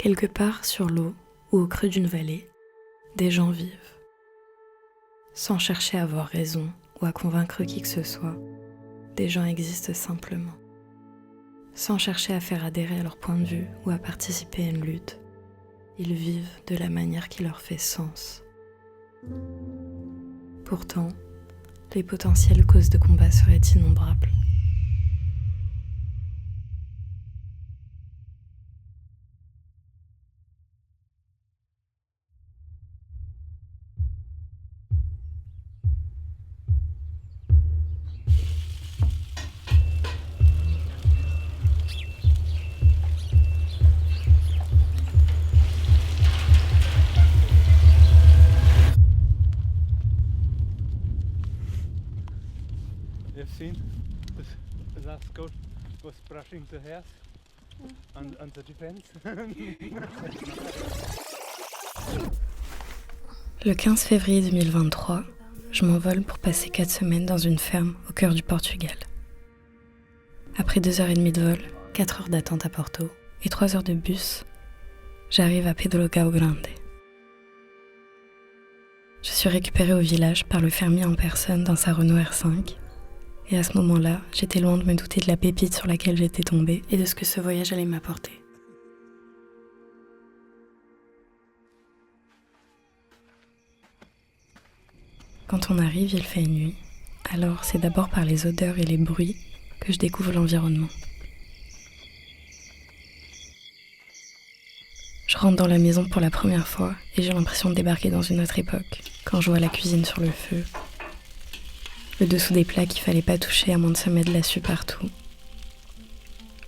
Quelque part sur l'eau ou au creux d'une vallée, des gens vivent. Sans chercher à avoir raison ou à convaincre qui que ce soit, des gens existent simplement. Sans chercher à faire adhérer à leur point de vue ou à participer à une lutte, ils vivent de la manière qui leur fait sens. Pourtant, les potentielles causes de combat seraient innombrables. You've seen the last goat was brushing the hairs on the defense. Le 15 février 2023, je m'envole pour passer 4 semaines dans une ferme au cœur du Portugal. Après 2h30 de vol, 4 heures d'attente à Porto et 3 heures de bus, j'arrive à Pedro Gao Grande. Je suis récupérée au village par le fermier en personne dans sa Renault R5. Et à ce moment-là, j'étais loin de me douter de la pépite sur laquelle j'étais tombée et de ce que ce voyage allait m'apporter. Quand on arrive, il fait nuit. Alors c'est d'abord par les odeurs et les bruits que je découvre l'environnement. Je rentre dans la maison pour la première fois et j'ai l'impression de débarquer dans une autre époque quand je vois la cuisine sur le feu. Le dessous des plats qu'il fallait pas toucher à moins de se mettre de la suie partout.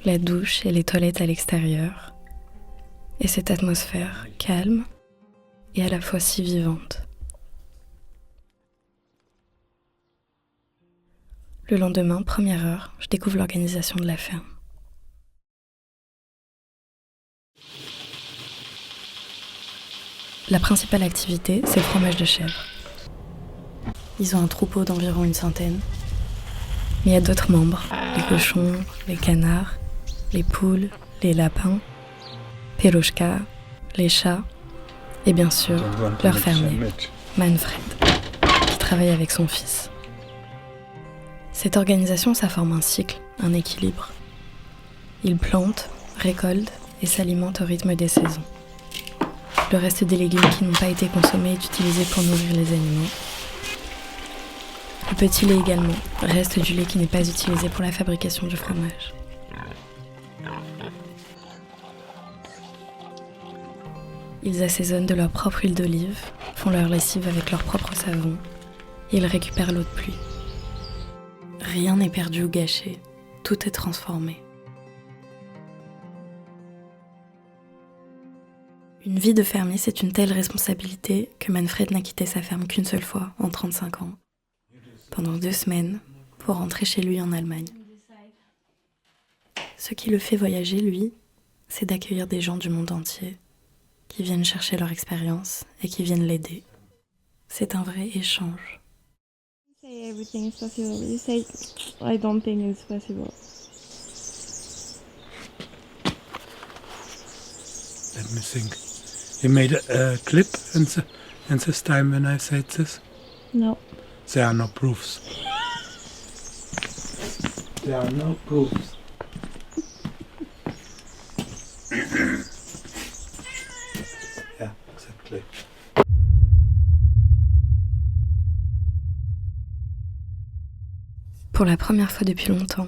La douche et les toilettes à l'extérieur. Et cette atmosphère calme et à la fois si vivante. Le lendemain, première heure, je découvre l'organisation de la ferme. La principale activité, c'est le fromage de chèvre. Ils ont un troupeau d'environ une centaine. Mais il y a d'autres membres, les cochons, les canards, les poules, les lapins, Perushka, les chats, et bien sûr, leur fermier, Manfred, qui travaille avec son fils. Cette organisation, ça forme un cycle, un équilibre. Ils plantent, récoltent et s'alimentent au rythme des saisons. Le reste des légumes qui n'ont pas été consommés est utilisé pour nourrir les animaux. Le petit lait également, reste du lait qui n'est pas utilisé pour la fabrication du fromage. Ils assaisonnent de leur propre huile d'olive, font leur lessive avec leur propre savon, et ils récupèrent l'eau de pluie. Rien n'est perdu ou gâché, tout est transformé. Une vie de fermier, c'est une telle responsabilité que Manfred n'a quitté sa ferme qu'une seule fois, en 35 ans. Pendant 2 semaines, pour rentrer chez lui en Allemagne. Ce qui le fait voyager, lui, c'est d'accueillir des gens du monde entier, qui viennent chercher leur expérience et qui viennent l'aider. C'est un vrai échange. Say everything is possible. You say, I don't think it's possible. Let me think. You made a clip in this time when I said this? No. There are no proofs. There are no proofs. Yeah, exactly. Pour la première fois depuis longtemps,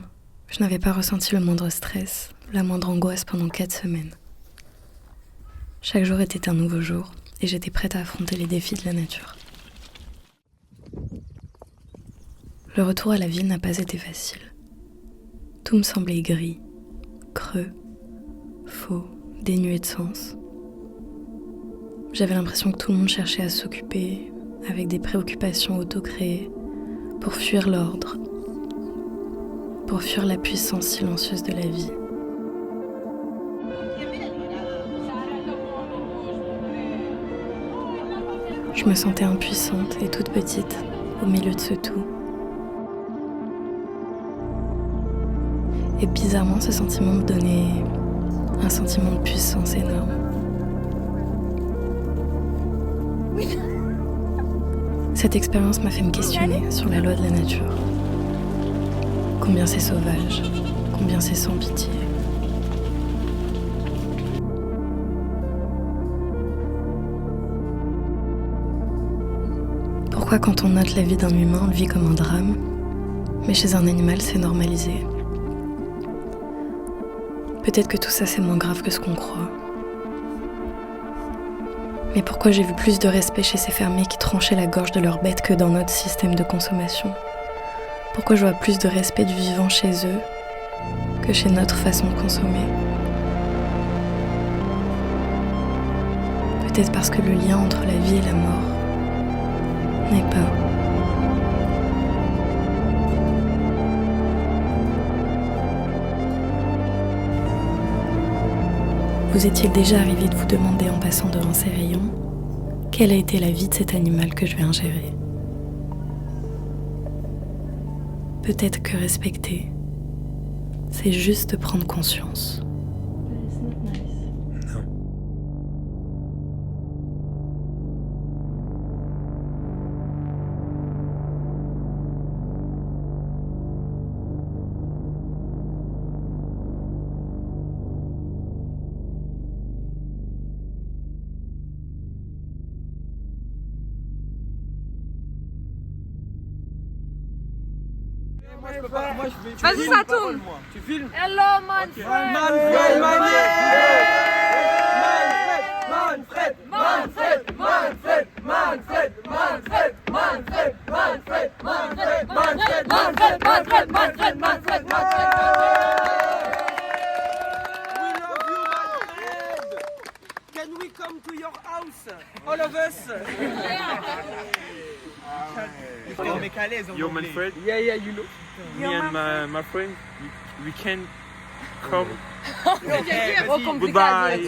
je n'avais pas ressenti le moindre stress, la moindre angoisse pendant 4 semaines. Chaque jour était un nouveau jour et j'étais prête à affronter les défis de la nature. Le retour à la ville n'a pas été facile. Tout me semblait gris, creux, faux, dénué de sens. J'avais l'impression que tout le monde cherchait à s'occuper avec des préoccupations auto-créées pour fuir l'ordre, pour fuir la puissance silencieuse de la vie. Je me sentais impuissante et toute petite au milieu de ce tout. Et bizarrement, ce sentiment me donnait un sentiment de puissance énorme. Cette expérience m'a fait me questionner sur la loi de la nature. Combien c'est sauvage, combien c'est sans pitié. Pourquoi quand on note la vie d'un humain, on le vit comme un drame, mais chez un animal, c'est normalisé. Peut-être que tout ça, c'est moins grave que ce qu'on croit. Mais pourquoi j'ai vu plus de respect chez ces fermiers qui tranchaient la gorge de leurs bêtes que dans notre système de consommation? Pourquoi je vois plus de respect du vivant chez eux que chez notre façon de consommer? Peut-être parce que le lien entre la vie et la mort n'est pas. Vous est-il déjà arrivé de vous demander en passant devant ces rayons quelle a été la vie de cet animal que je vais ingérer? Peut-être que respecter, c'est juste prendre conscience. But it's not nice. Non. Moi je peux pas, moi je vais. Vas-y, ça tourne. Tu filmes? Hello, Manfred. Manfred, We love you, Manfred. Can we come to your house? All of us. Yo, Manfred, Yeah, you know. me and my friend, we can come. Trop compliqué. Goodbye.